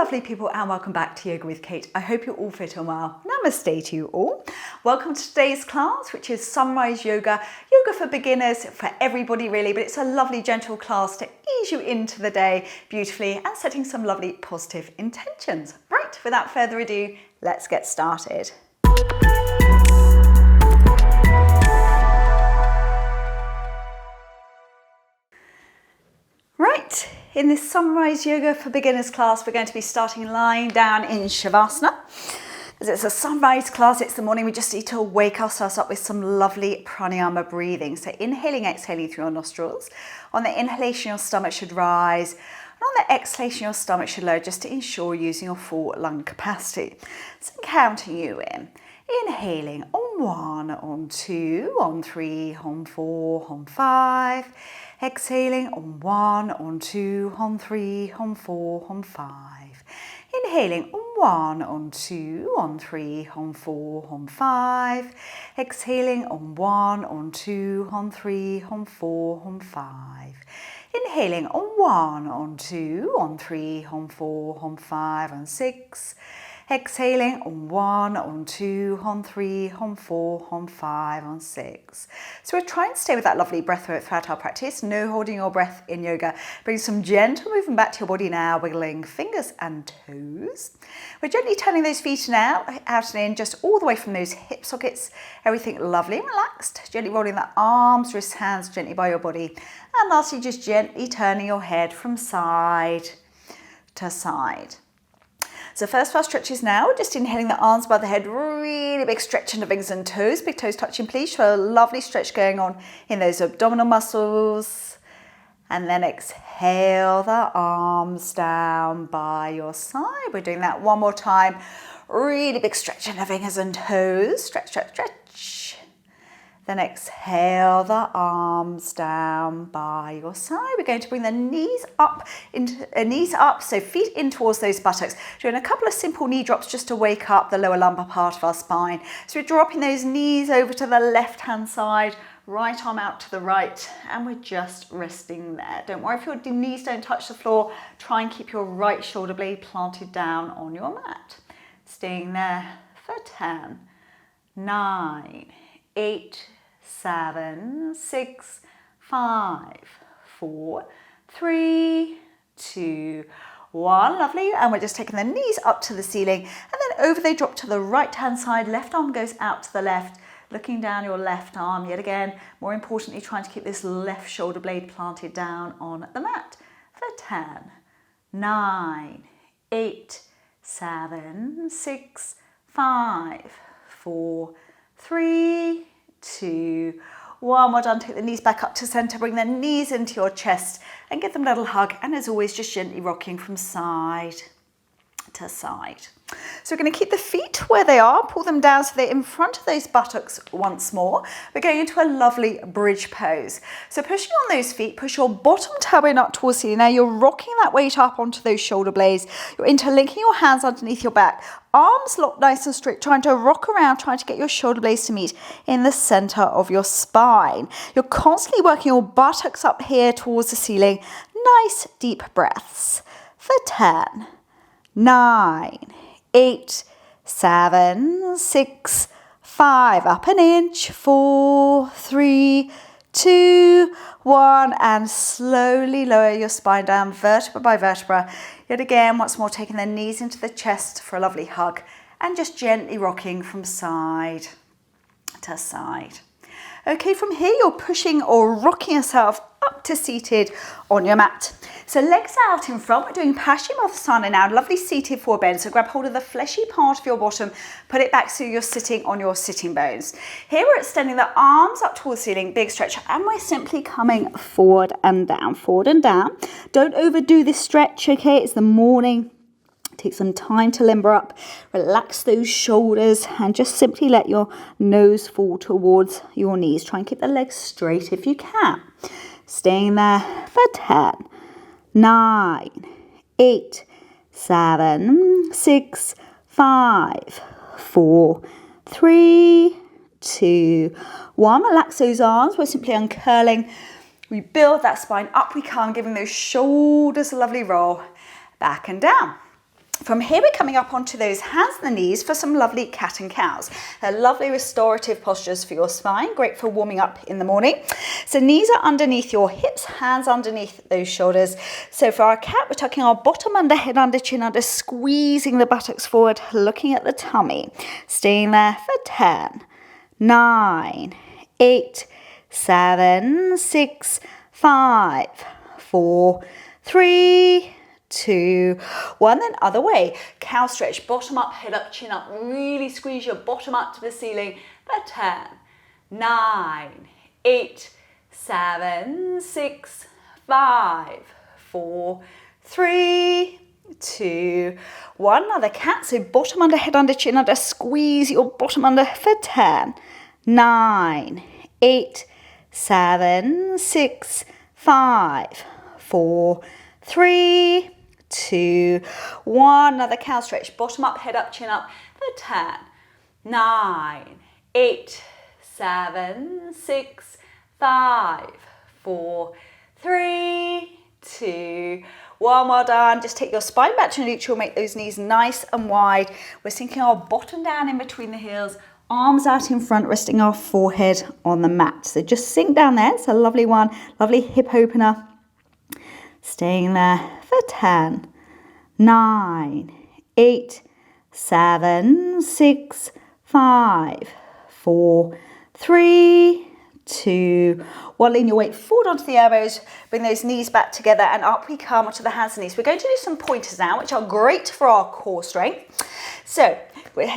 lovely people, and welcome back to Yoga with Kate. I hope you're all fit and well. Namaste to you all. Welcome to today's class, which is Sunrise Yoga. Yoga for beginners, for everybody really, but it's a lovely gentle class to ease you into the day beautifully and setting some lovely positive intentions. Right, without further ado, let's get started. Right, in this Sunrise Yoga for Beginners class, we're going to be starting lying down in Shavasana. As it's a sunrise class, it's the morning, we just need to wake ourselves up with some lovely pranayama breathing. So inhaling, exhaling through your nostrils. On the inhalation, your stomach should rise. And on the exhalation, your stomach should lower, just to ensure you're using your full lung capacity. So counting you in. Inhaling on 1, on 2, on 3, on 4, on 5. Exhaling on 1, on 2, on 3, on 4, on 5. Inhaling on 1, on 2, on 3, on 4, on 5. Exhaling on 1, on 2, on 3, on 4, on 5. Inhaling on 1, on 2, on 3, on 4, on 5, on 6. Exhaling on 1, on 2, on 3, on 4, on 5, on 6. So we're trying to stay with that lovely breath throughout our practice. No holding your breath in yoga. Bring some gentle movement back to your body now, wiggling fingers and toes. We're gently turning those feet now, out and in, just all the way from those hip sockets. Everything lovely and relaxed. Gently rolling the arms, wrists, hands gently by your body. And lastly, just gently turning your head from side to side. So first of our stretches now, just inhaling the arms above the head, really big stretch in the fingers and toes, big toes touching please, so a lovely stretch going on in those abdominal muscles. And then exhale the arms down by your side. We're doing that one more time, really big stretch in the fingers and toes, stretch, stretch, stretch. Then exhale the arms down by your side. We're going to bring the knees up, so feet in towards those buttocks. Doing a couple of simple knee drops just to wake up the lower lumbar part of our spine. So we're dropping those knees over to the left-hand side, right arm out to the right, and we're just resting there. Don't worry if your knees don't touch the floor. Try and keep your right shoulder blade planted down on your mat. Staying there for 10, 9, 8, 7, 6, 5, 4, 3, 2, 1. Lovely. And we're just taking the knees up to the ceiling, and then over they drop to the right hand side. Left arm goes out to the left, looking down your left arm yet again. More importantly, trying to keep this left shoulder blade planted down on the mat for 10, 9, 8, 7, 6, 5, 4, 3, 2, 1. Well done. Take the knees back up to center. Bring the knees into your chest and give them a little hug. And as always, just gently rocking from side to side. So we're going to keep the feet where they are, pull them down so they're in front of those buttocks once more. We're going into a lovely bridge pose. So pushing on those feet, push your bottom tailbone up towards the ceiling. Now you're rocking that weight up onto those shoulder blades. You're interlinking your hands underneath your back. Arms locked nice and straight, trying to rock around, trying to get your shoulder blades to meet in the center of your spine. You're constantly working your buttocks up here towards the ceiling. Nice deep breaths for 10, 9, 8, 7, 6, 5, up an inch, 4, 3, 2, 1, and slowly lower your spine down vertebra by vertebra. Yet again, once more, taking the knees into the chest for a lovely hug and just gently rocking from side to side. Okay, from here you're pushing or rocking yourself up to seated on your mat. So legs out in front, we're doing Paschimottanasana now, lovely seated forward bend. So grab hold of the fleshy part of your bottom, put it back so you're sitting on your sitting bones. Here we're extending the arms up towards the ceiling, big stretch, and we're simply coming forward and down, forward and down. Don't overdo this stretch, okay? It's the morning. Take some time to limber up, relax those shoulders, and just simply let your nose fall towards your knees. Try and keep the legs straight if you can. Staying there for 10, 9, 8, 7, 6, 5, 4, 3, 2, 1. Relax those arms. We're simply uncurling. We build that spine up we come, giving those shoulders a lovely roll back and down. From here, we're coming up onto those hands and the knees for some lovely cat and cows. They're lovely restorative postures for your spine, great for warming up in the morning. So knees are underneath your hips, hands underneath those shoulders. So for our cat, we're tucking our bottom under, head under, chin under, squeezing the buttocks forward, looking at the tummy. Staying there for 10, 9, 8, 7, 6, 5, 4, 3, 2, 1, then other way. Cow stretch, bottom up, head up, chin up. Really squeeze your bottom up to the ceiling for 10, 9, 8, 7, 6, 5, 4, 3, 2, 1. Another cat. So bottom under, head under, chin under. Squeeze your bottom under for 10, 9, 8, 7, 6, 5, 4, 3, 2, 1. Another cow stretch. Bottom up, head up, chin up for 10, 9, 8, 7, 6, 5, 4, 3, 2, 1. Well done. Just take your spine back to neutral. Make those knees nice and wide. We're sinking our bottom down in between the heels. Arms out in front, resting our forehead on the mat. So just sink down there. It's a lovely one. Lovely hip opener. Staying there for 10, 9, 8, 7, 6, 5, 4, 3, 2, 1. Lean your weight forward onto the elbows. Bring those knees back together and up we come onto the hands and knees. We're going to do some pointers now, which are great for our core strength. So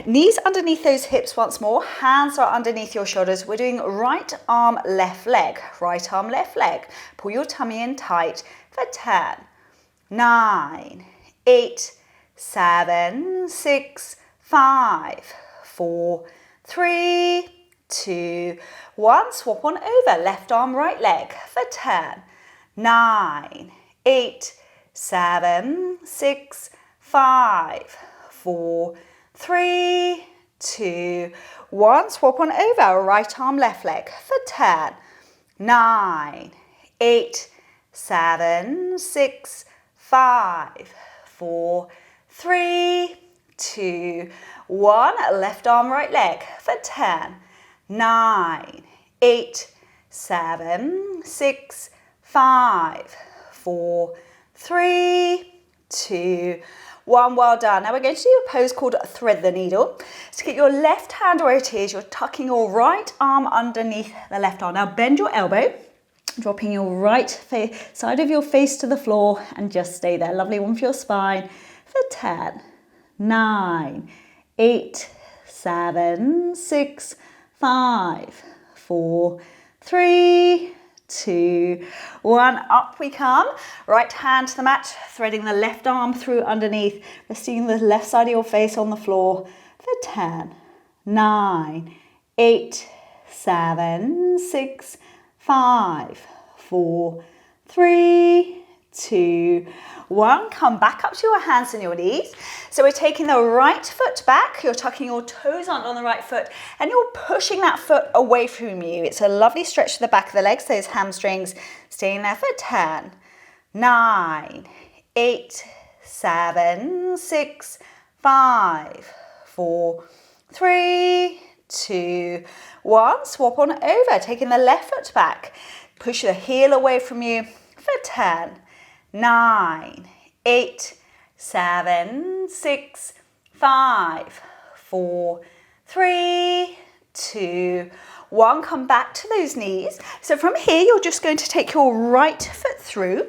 knees underneath those hips once more. Hands are underneath your shoulders. We're doing right arm, left leg. Right arm, left leg. Pull your tummy in tight for 10, 9, 8, 7, 6, 5, 4, 3, 2, 1. Swap on over. Left arm, right leg for 10, 9, 8, 7, 6, 5, 4, 3, 2, 1. Swap on over. Right arm, left leg for 10, 9, 8, 7, 6, 5, 4, 3, 2, 1. Left arm, right leg for 10, 9, 8, 7, 6, 5, 4, 3, 2, 1. Well done. Now we're going to do a pose called thread the needle. So get your left hand where it is. You're tucking your right arm underneath the left arm. Now bend your elbow, dropping your right side of your face to the floor and just stay there. Lovely one for your spine for 10, 9, 8, 7, 6, 5, 4, 3, 2, 1. Up we come. Right hand to the mat, threading the left arm through underneath, resting the left side of your face on the floor for 10, 9, 8, 7, 6, 5, 4, 3, 2, 1. Come back up to your hands and your knees. So we're taking the right foot back. You're tucking your toes under on the right foot and you're pushing that foot away from you. It's a lovely stretch to the back of the legs, those hamstrings. Staying there for 10, 9, 8, 7, 6, 5, 4, 3, 2, 1. Swap on over, taking the left foot back. Push the heel away from you for 10, 9, 8, 7, 6, 5, 4, 3, 2, 1. Come back to those knees. So from here, you're just going to take your right foot through.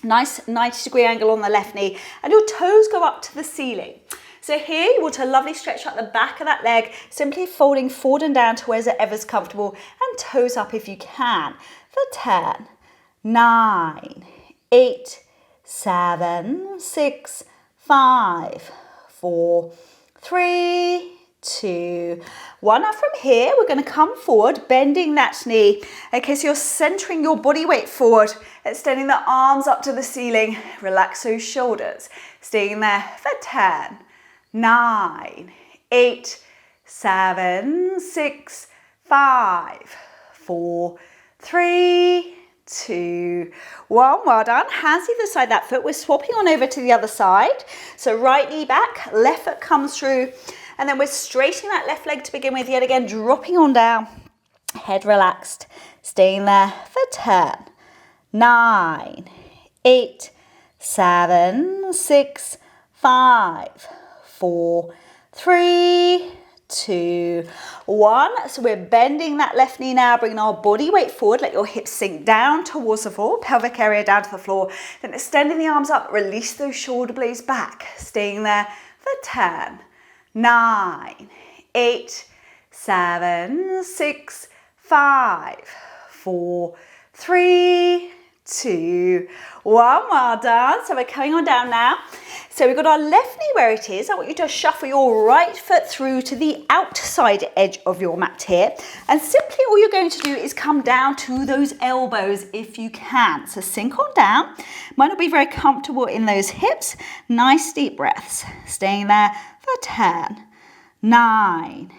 Nice 90-degree angle on the left knee. And your toes go up to the ceiling. So here you want a lovely stretch up the back of that leg, simply folding forward and down to wherever's comfortable and toes up if you can. For 10, 9, 8, 7, 6, 5, 4, 3, 2, 1. Now from here, we're going to come forward, bending that knee. Okay, so you're centering your body weight forward, extending the arms up to the ceiling. Relax those shoulders. Staying there for 10, 9, 8, 7, 6, 5, 4, 3, 2, 1. Well done. Hands either side that foot. We're swapping on over to the other side. So right knee back, left foot comes through, and then we're straightening that left leg to begin with. Yet again, dropping on down, head relaxed, staying there for 10, 9, 8, 7, 6, 5, 4, 3, 2, 1. So we're bending that left knee now, bringing our body weight forward. Let your hips sink down towards the floor, pelvic area down to the floor. Then extending the arms up, release those shoulder blades back, staying there for 10, 9, 8, 7, 6, 5, 4, 3, 2, 1. Well done. So we're coming on down now. So we've got our left knee where it is. I want you to shuffle your right foot through to the outside edge of your mat here. And simply all you're going to do is come down to those elbows if you can. So sink on down. Might not be very comfortable in those hips. Nice deep breaths. Staying there for 10, 9,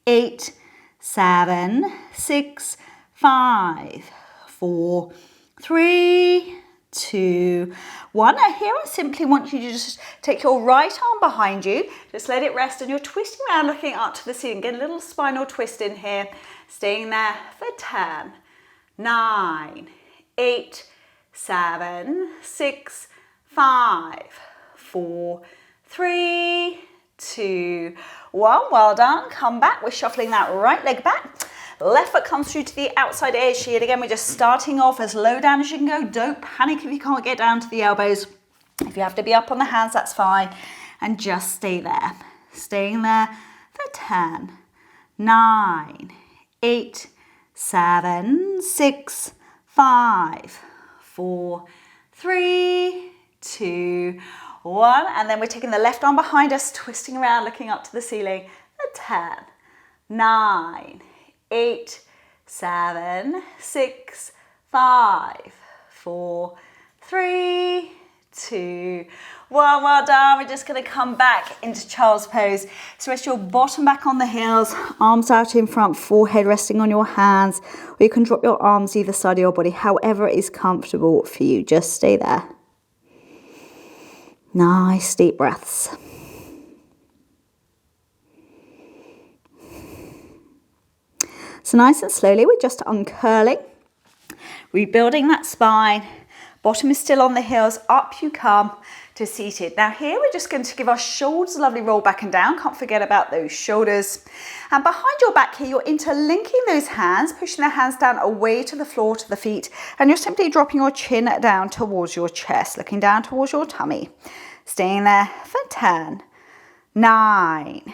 8, 7, 6, 5, 4, 3, 2, 1. Now here I simply want you to just take your right arm behind you, just let it rest, and you're twisting around looking up to the ceiling. Get a little spinal twist in here, staying there for 10, 9, 8, 7, 6, 5, 4, 3, 2, 1. Well done. Come back. We're shuffling that right leg back. Left foot comes through to the outside edge. Yet again, we're just starting off as low down as you can go. Don't panic if you can't get down to the elbows. If you have to be up on the hands, that's fine. And just stay there. Staying there for 10, 9, 8, 7, 6, 5, 4, 3, 2, 1. And then we're taking the left arm behind us, twisting around, looking up to the ceiling. For 10, 9, 8, 7, 6, 5, 4, 3, 2, 1. Well done. We're just going to come back into child's pose. So rest your bottom back on the heels, arms out in front, forehead resting on your hands, or you can drop your arms either side of your body, however is comfortable for you. Just stay there. Nice deep breaths. So nice and slowly, we're just uncurling, rebuilding that spine. Bottom is still on the heels, up you come to seated. Now here we're just going to give our shoulders a lovely roll back and down. Can't forget about those shoulders. And behind your back here, you're interlinking those hands, pushing the hands down away to the floor, to the feet. And you're simply dropping your chin down towards your chest, looking down towards your tummy. Staying there for 10, 9,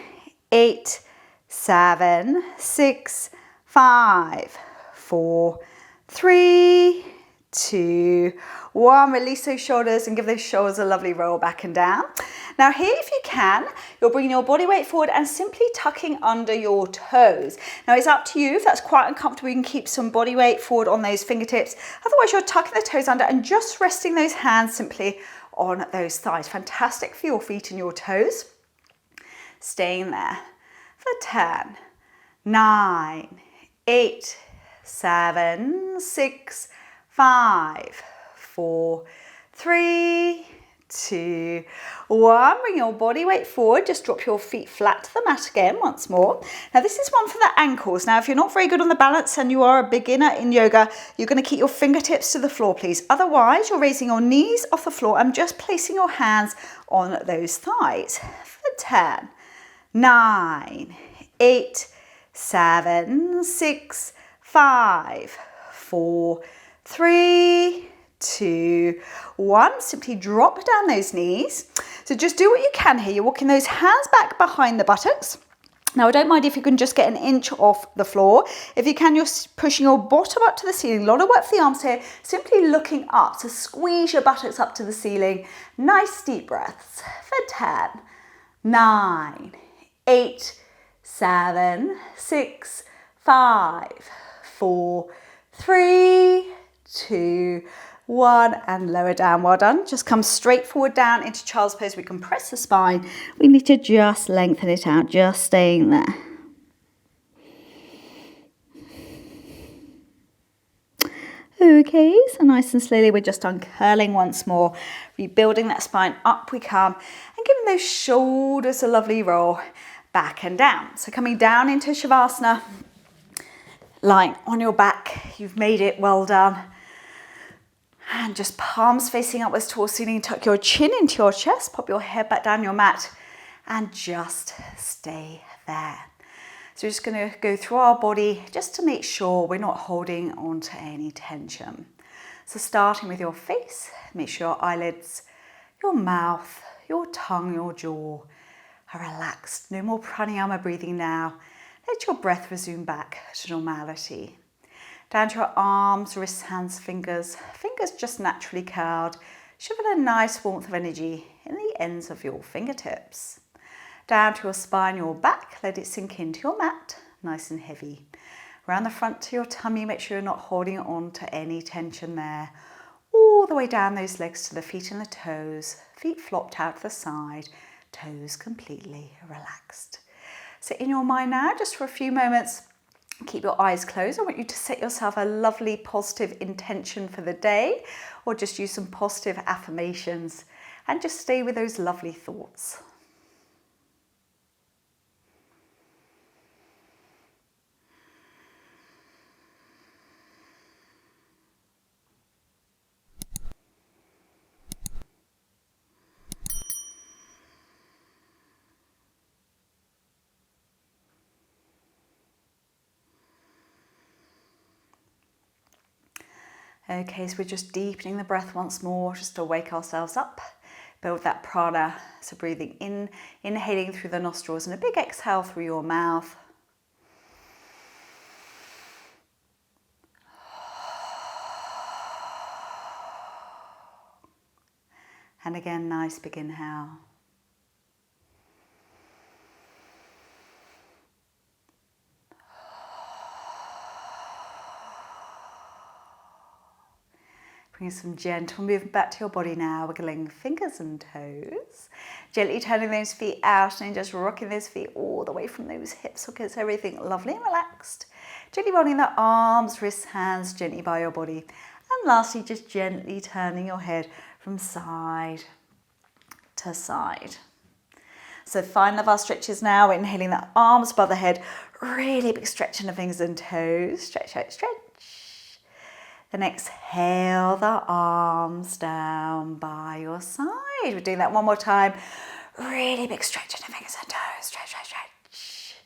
8, 7, 6, 5, 4, 3, 2, 1. Release those shoulders and give those shoulders a lovely roll back and down. Now here, if you can, you're bringing your body weight forward and simply tucking under your toes. Now it's up to you. If that's quite uncomfortable, you can keep some body weight forward on those fingertips. Otherwise, you're tucking the toes under and just resting those hands simply on those thighs. Fantastic for your feet and your toes. Staying there for 10, 9, 8, 7, 6, 5, 4, 3, 2, 1. Bring your body weight forward. Just drop your feet flat to the mat again once more. Now this is one for the ankles. Now if you're not very good on the balance and you are a beginner in yoga, you're going to keep your fingertips to the floor, please. Otherwise, you're raising your knees off the floor and just placing your hands on those thighs. For 10, 9, 8, 7, 6, 5, 4, 3, 2, 1. Simply drop down those knees. So just do what you can here. You're walking those hands back behind the buttocks. Now I don't mind if you can just get an inch off the floor. If you can, you're pushing your bottom up to the ceiling. A lot of work for the arms here. Simply looking up. So squeeze your buttocks up to the ceiling. Nice deep breaths. For 10, 9, 8, 7, 6, 5, 4, 3, 2, 1, and lower down. Well done. Just come straight forward down into child's pose. We compress the spine. We need to just lengthen it out, just staying there. Okay, so nice and slowly we're just uncurling once more, rebuilding that spine, up we come, and giving those shoulders a lovely roll back and down. So coming down into Shavasana, lying on your back, you've made it, well done. And just palms facing upwards towards the ceiling, tuck your chin into your chest, pop your head back down your mat, and just stay there. So we're just going to go through our body just to make sure we're not holding on to any tension. So starting with your face, make sure your eyelids, your mouth, your tongue, your jaw are relaxed. No more pranayama breathing now. Let your breath resume back to normality. Down to your arms, wrists, hands, fingers. Fingers just naturally curled. Should feel a nice warmth of energy in the ends of your fingertips. Down to your spine, your back, let it sink into your mat, nice and heavy. Around the front to your tummy, make sure you're not holding on to any tension there. All the way down those legs to the feet and the toes, feet flopped out to the side, toes completely relaxed. So in your mind now, just for a few moments, keep your eyes closed. I want you to set yourself a lovely positive intention for the day, or just use some positive affirmations and just stay with those lovely thoughts. Okay, so we're just deepening the breath once more, just to wake ourselves up, build that prana. So breathing in, inhaling through the nostrils and a big exhale through your mouth. And again, nice big inhale. Bring some gentle movement back to your body now, wiggling fingers and toes. Gently turning those feet out and just rocking those feet all the way from those hips so gets everything lovely and relaxed. Gently rolling the arms, wrists, hands gently by your body. And lastly, just gently turning your head from side to side. So final of our stretches now, inhaling the arms above the head, really big stretch in the fingers and toes. Stretch, stretch, stretch. Then exhale the arms down by your side. We're doing that one more time. Really big stretch in the fingers and toes. Stretch, stretch, stretch.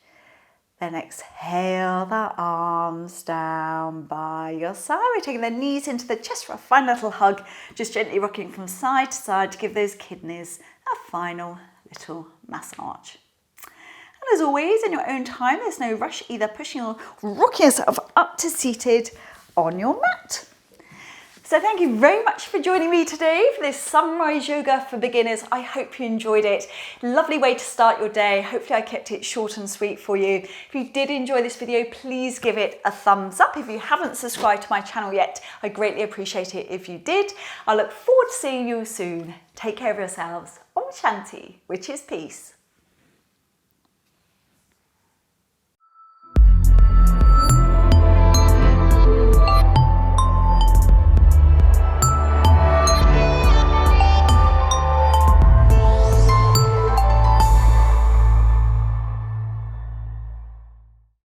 Then exhale the arms down by your side. We're taking the knees into the chest for a final little hug. Just gently rocking from side to side to give those kidneys a final little massage. And as always, in your own time, there's no rush, either pushing or rocking yourself up to seated on your mat. So thank you very much for joining me today for this sunrise yoga for beginners. I hope you enjoyed it. Lovely way to start your day. Hopefully I kept it short and sweet for you. If you did enjoy this video, please give it a thumbs up. If you haven't subscribed to my channel yet, I greatly appreciate it if you did. I look forward to seeing you soon. Take care of yourselves. Om Shanti, which is peace.